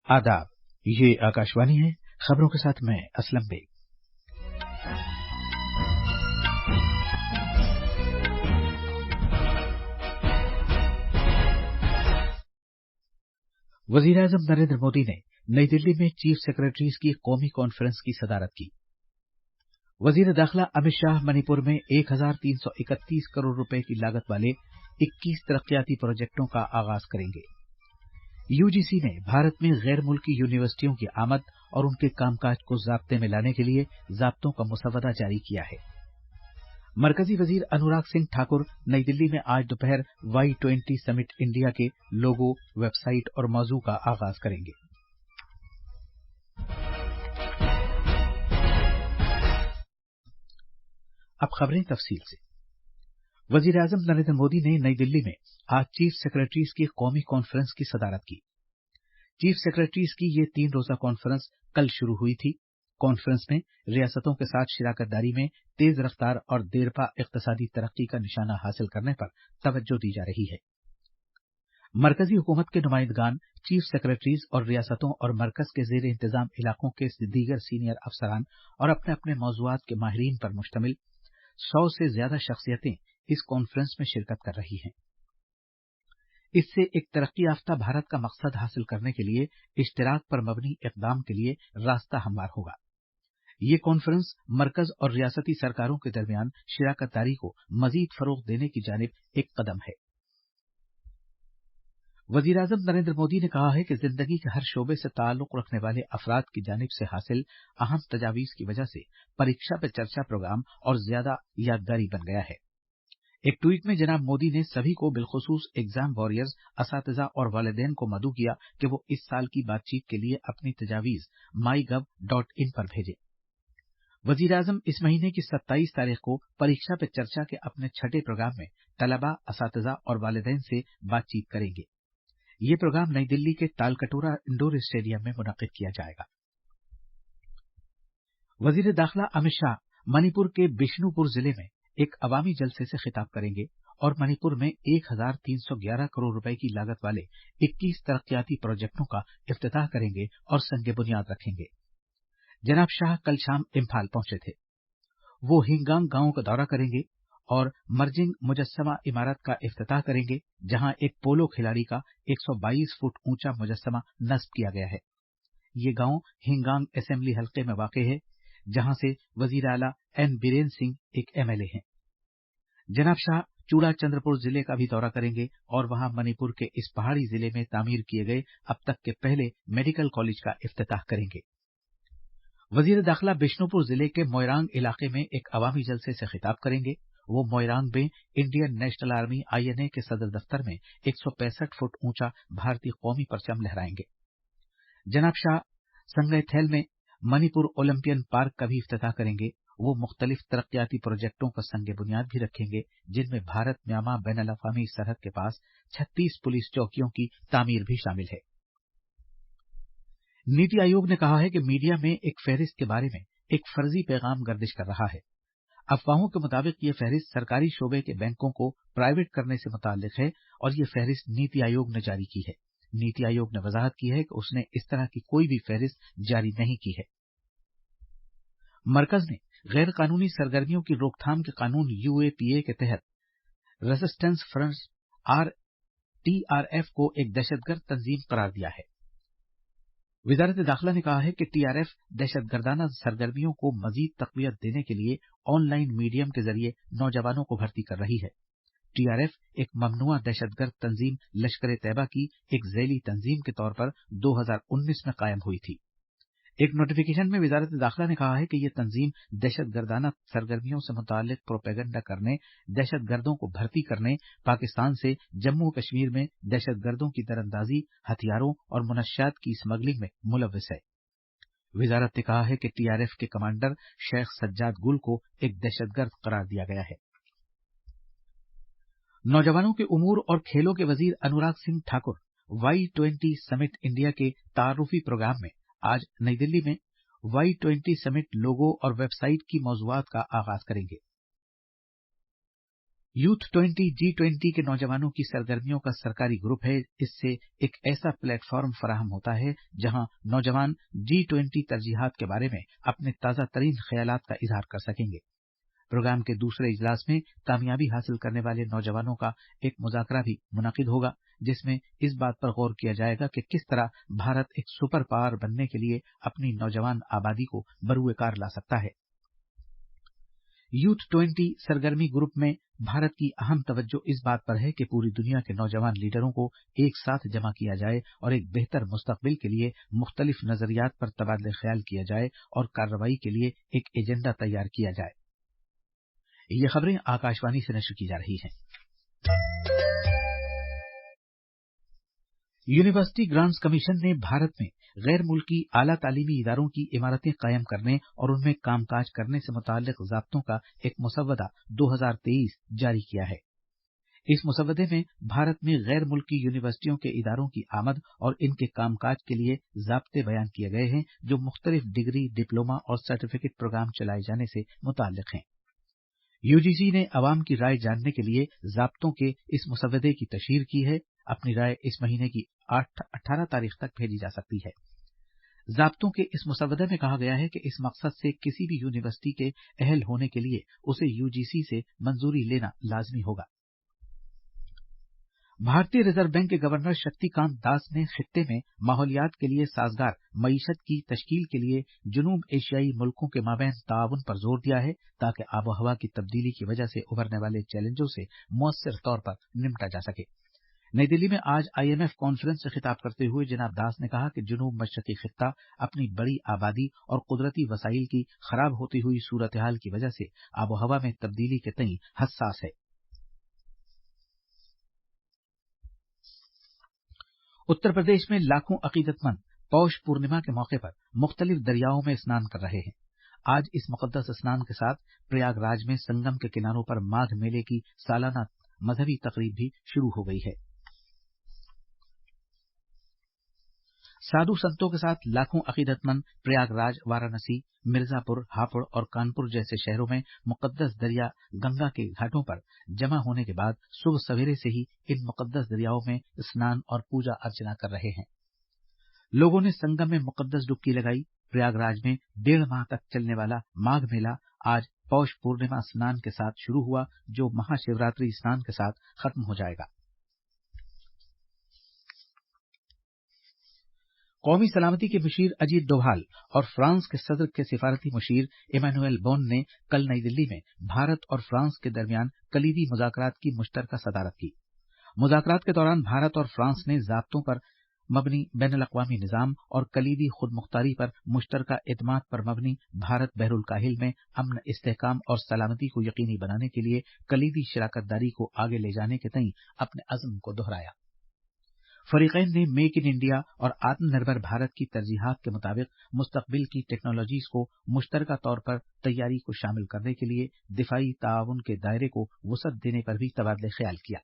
आदाब, ये आकाशवाणी है। खबरों के साथ मैं असलम बेग। वजीर-ए-आजम नरेंद्र मोदी ने नई दिल्ली में चीफ सेक्रेटरीज की कौमी कॉन्फ्रेंस की सदारत की। वजीर दाखिला अमित शाह मणिपुर में 1331 करोड़ रुपए की लागत वाले 21 तरक्याती प्रोजेक्टों का आगाज करेंगे। यूजीसी ने भारत में गैर मुल्की यूनिवर्सिटियों की आमद और उनके कामकाज को ज़ाब्ते में लाने के लिए ज़ाब्तों का मुसवदा जारी किया है। मरकजी वजीर अनुराग सिंह ठाकुर नई दिल्ली में आज दोपहर Y20 समिट इंडिया के लोगो, वेबसाइट और मौजू का आगाज करेंगे। अब खबरें तफसील से। वजीर आजम नरेंद्र मोदी ने नई दिल्ली में आज चीफ सेक्रेटरीज की कौमी कॉन्फ्रेंस की सदारत की। चीफ सेक्रेटरीज की ये 3 रोजा कॉन्फ्रेंस कल शुरू हुई थी। कॉन्फ्रेंस में रियासतों के साथ शिराकतदारी में तेज रफ्तार और देरपा इक्तिसादी तरक्की का निशाना हासिल करने पर तवज्जो दी जा रही है। मरकजी हुकूमत के नुमाइंदगान, चीफ सेक्रेटरीज और रियासतों और मरकज के जेर इंतजाम इलाकों के दीगर सीनियर अफसरान और अपने अपने मौजुआत के माहिरीन पर मुश्तमिल 100 से ज्यादा शख्सियतें इस कॉन्फ्रेंस में शिरकत कर रही हैं। इससे एक तरक्की याफ्ता भारत का मकसद हासिल करने के लिए इश्तिराक पर मबनी इक़दाम के लिए रास्ता हमवार होगा। ये कॉन्फ्रेंस मरकज और रियासती सरकारों के दरमियान शिराकतदारी को मजीद फरोग देने की जानिब एक कदम है। वजीर आजम नरेंद्र मोदी ने कहा है कि जिंदगी के हर शोबे से ताल्लुक रखने वाले अफराद की जानिब से हासिल अहम तजावीज की वजह से परीक्षा पे चर्चा प्रोग्राम और ज्यादा यादगारी बन गया है। एक ट्वीट में जनाब मोदी ने सभी को बिलखुसूस एग्जाम वॉरियर्स, असातिज़ा और वालिदैन को मदऊ किया कि वो इस साल की बातचीत के लिए अपनी तजावीज mygov.in पर भेजें। वजीर आजम इस महीने की 27 तारीख को परीक्षा पे चर्चा के अपने छठे प्रोग्राम में तलबा, असातिज़ा और वालिदैन से बातचीत करेंगे। ये प्रोग्राम नई दिल्ली के तालकटोरा इंडोर स्टेडियम में मुनक्किद किया जाएगा। वजीर दाखिला अमित शाह मणिपुर के बिष्णुपुर जिले में एक अवामी जलसे से खिताब करेंगे और मणिपुर में 1311 करोड़ रुपए की लागत वाले 21 तरक्याती प्रोजेक्टों का इफ्तिताह करेंगे और संग बुनियाद रखेंगे। जनाब शाह कल शाम इम्फाल पहुंचे थे। वो हिंगांग गांव का दौरा करेंगे और मर्जिंग मुजस्समा इमारत का इफ्तिताह करेंगे, जहां एक पोलो खिलाड़ी का 122 फुट ऊंचा मुजस्समा नस्ब किया गया है। ये गांव हिंगांग असेंबली हल्के में वाक़ है, जहां से वजीर आला एन बीरेन सिंह एक MLA हैं। जनाब शाह चूड़ा चंद्रपुर जिले का भी दौरा करेंगे और वहां मणिपुर के इस पहाड़ी जिले में तामीर किए गए अब तक के पहले मेडिकल कॉलेज का इफ्तिताह करेंगे। वजीर दाखिला बिष्णुपुर जिले के मोइरांग इलाके में एक अवामी जलसे से खिताब करेंगे। वो मोइरांग में इंडियन नेशनल आर्मी INA के सदर दफ्तर में 165 फुट ऊंचा भारतीय कौमी परचम लहराएंगे। जनाब शाह संगैथैल में मणिपुर ओलंपियन पार्क का भी इफ्तिताह करेंगे। वो मुख्तलिफ तरक्याती प्रोजेक्टों का संग बुनियाद भी रखेंगे, जिनमें भारत म्यांमार बैनुल अक़वामी सरहद के पास 36 पुलिस चौकियों की तामीर भी शामिल है। नीति आयोग ने कहा है कि मीडिया में एक फहरिस्त के बारे में एक फर्जी पैगाम गर्दिश कर रहा है। अफवाहों के मुताबिक ये फहरिस्त सरकारी शोबे के बैंकों को प्राइवेट करने से मुताल्लिक है और ये फहरिस्त नीति आयोग ने जारी की है। नीति आयोग ने वजाहत की है कि उसने इस तरह की कोई भी फहरिस्त जारी नहीं की है। मरकज ने गैर कानूनी सरगर्मियों की रोकथाम के कानून UAPA के तहत रेजिस्टेंस फ्रंट TRF को एक दहशतगर्द तंजीम करार दिया है। वजारत दाखिला ने कहा है कि TRF दहशतगर्दाना सरगर्मियों को मजीद तक़वियत देने के लिए ऑनलाइन मीडियम के जरिए नौजवानों को भर्ती कर रही है। TRF एक ममनुआ दहशतगर्द तंजीम लश्कर-ए-तैयबा की एक ज़ैली तंजीम के तौर पर 2019 में कायम हुई थी। एक नोटिफिकेशन में वजारत दाखिला ने कहा है कि यह तंजीम दहशतगर्दाना सरगर्मियों से मुताल्लिक प्रोपेगेंडा करने, दहशतगर्दों को भर्ती करने, पाकिस्तान से जम्मू कश्मीर में दहशतगर्दों की दरअंदाजी, हथियारों और मुनश्शात की स्मगलिंग में मुलव्विस है। वजारत ने कहा है कि TRF के कमांडर शेख सज्जाद गुल को एक दहशतगर्द करार दिया गया है। नौजवानों के उमूर और खेलों के वजीर Anurag Singh Thakur Y20 summit India के तारुफी प्रोग्राम में आज नई दिल्ली में Y20 समिट लोगो और वेबसाइट की मौजूआत का आगाज करेंगे। Youth20 G20 के नौजवानों की सरगर्मियों का सरकारी ग्रुप है। इससे एक ऐसा प्लेटफॉर्म फराहम होता है जहां नौजवान G20 तरजीहात के बारे में अपने ताज़ा तरीन ख्यालात का इजहार कर सकेंगे। प्रोग्राम के दूसरे इजलास में कामयाबी हासिल करने वाले नौजवानों का एक मुज़ाकरा भी मुनक़िद होगा, जिसमें इस बात पर गौर किया जाएगा कि किस तरह भारत एक सुपर पावर बनने के लिए अपनी नौजवान आबादी को बरूए कार ला सकता है। Youth20 सरगर्मी ग्रुप में भारत की अहम तवज्जो इस बात पर है कि पूरी दुनिया के नौजवान लीडरों को एक साथ जमा किया जाए और एक बेहतर मुस्तकबिल के लिए मुख्तलिफ नजरियात पर तबादले ख्याल किया जाए और कार्रवाई के लिए एक एजेंडा तैयार किया जाए। ये खबरें आकाशवाणी से नशर की जा रही हैं। यूनिवर्सिटी ग्रांट्स कमीशन ने भारत में गैर मुल्की आला तालीमी इदारों की इमारतें कायम करने और उनमें कामकाज करने से मुताल्लिक ज़ाब्तों का एक मुसव्वदा 2023 जारी किया है। इस मुसव्वदे में भारत में गैर मुल्की यूनिवर्सिटियों के इदारों की आमद और इनके कामकाज के लिए ज़ाब्ते बयान किए गए हैं, जो मुख्तलिफ डिग्री, डिप्लोमा और सर्टिफिकेट प्रोग्राम चलाए जाने से मुताल्लिक हैं। यूजीसी ने अवाम की राय जानने के लिए ज़ाब्तों के इस मुसव्वदे की तशहीर की है। अपनी राय इस महीने की 18 तारीख तक भेजी जा सकती है। ज़ाब्तों के इस मुसव्वदे में कहा गया है कि इस मकसद से किसी भी यूनिवर्सिटी के अहल होने के लिए उसे यूजीसी से मंजूरी लेना लाजमी होगा। भारतीय रिजर्व बैंक के गवर्नर शक्तिकांत दास ने खित्ते में माहौलियात के लिए साजगार मईशत की तश्कील के लिए जुनूब एशियाई मुल्कों के माबैन ताउन पर जोर दिया है, ताकि आबोहवा की तब्दीली की वजह से उभरने वाले चैलेंजों से मुअस्सर तौर पर निपटा जा सके। नई दिल्ली में आज IMF कॉन्फ्रेंस से खिताब करते हुए जनाब दास ने कहा कि जुनूब मशरकी खित्ता अपनी बड़ी आबादी और कुदरती वसाइल की खराब होती हुई सूरत हाल की वजह से आबोहवा में तब्दीली के तई हसास है। उत्तर प्रदेश में लाखों अकीदतमंद पौष पूर्णिमा के मौके पर मुख्तलिफ दरियाओं में स्नान कर रहे हैं। आज इस मुकद्दस स्नान के साथ प्रयागराज में संगम के किनारों पर माघ मेले की सालाना मजहबी तकरीब भी शुरू हो गई है। साधु संतों के साथ लाखों अकीदतमंद प्रयागराज, वाराणसी, मिर्जापुर, हापुड़ और कानपुर जैसे शहरों में मुकद्दस दरिया गंगा के घाटों पर जमा होने के बाद सुबह सवेरे से ही इन मुकद्दस दरियाओं में स्नान और पूजा अर्चना कर रहे हैं। लोगों ने संगम में मुकद्दस डुबकी लगाई। प्रयागराज में 1.5 माह तक चलने वाला माघ मेला आज पौष पूर्णिमा स्नान के साथ शुरू हुआ, जो महाशिवरात्रि स्नान के साथ खत्म हो जाएगा। कौमी सलामती के मुशीर अजीत डोभाल और फ्रांस के सदर के सिफारती मुशीर इमैनुएल बोन ने कल नई दिल्ली में भारत और फ्रांस के दरमियान कलीदी मुज़ाकरात की मुश्तरका सदारत की। मुज़ाकरात के दौरान भारत और फ्रांस ने ज़ाब्तों पर मबनी बैनुल अक़वामी निज़ाम और कलीदी खुद मुख्तारी पर मुश्तरका एतमाद पर मबनी भारत बहरुल काहिल में अमन, इस्तेहकाम और सलामती को यकीनी बनाने के लिए कलीदी शराकतदारी को आगे ले जाने के तई अपने अज़्म को दोहराया। फरीक़ैन ने मेक इन इंडिया और आत्मनिर्भर भारत की तरजीहात के मुताबिक मुस्तकबिल की टेक्नोलॉजीज को मुश्तरका तौर पर तैयारी को शामिल करने के लिए दिफाई ताउन के दायरे को वुसअत देने पर भी तबादले ख्याल किया।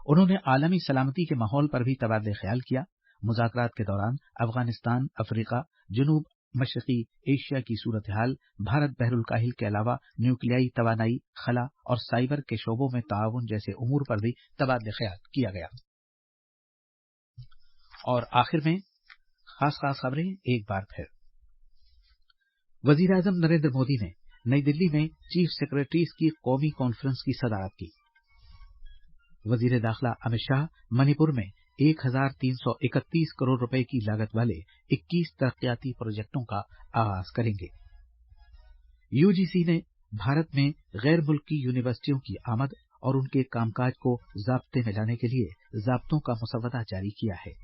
उन्होंने आलमी सलामती के माहौल पर भी तबादले ख्याल किया। मुज़ाकरात के दौरान अफगानिस्तान, अफ्रीका, जुनूब मशरकी एशिया की सूरत हाल, भारत बहरुल काहिल के अलावा न्यूक्लियाई तवानाई, खला और साइबर के शोबों में ताउन जैसे उमूर पर भी तबादले ख्याल किया गया। और आखिर में खास खबरें एक बार फिर। वज़ीर-ए-आज़म नरेंद्र मोदी ने नई दिल्ली में चीफ सेक्रेटरीज की कौमी कॉन्फ्रेंस की सदारत की। वज़ीर दाखिला अमित शाह मणिपुर में 1331 करोड़ रुपए की लागत वाले 21 तरक्याती प्रोजेक्टों का आगाज करेंगे। यूजीसी ने भारत में गैर मुल्की यूनिवर्सिटियों की आमद और उनके कामकाज को ज़ाब्ते में लाने के लिए ज़ाब्तों का मुसव्वदा जारी किया है।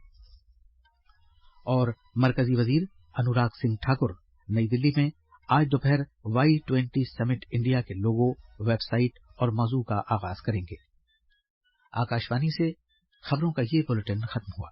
और मरकजी वजीर अनुराग सिंह ठाकुर नई दिल्ली में आज दोपहर Y20 समिट इंडिया के लोगो, वेबसाइट और मौजू का आगाज करेंगे। आकाशवाणी से खबरों का ये बुलेटिन खत्म हुआ।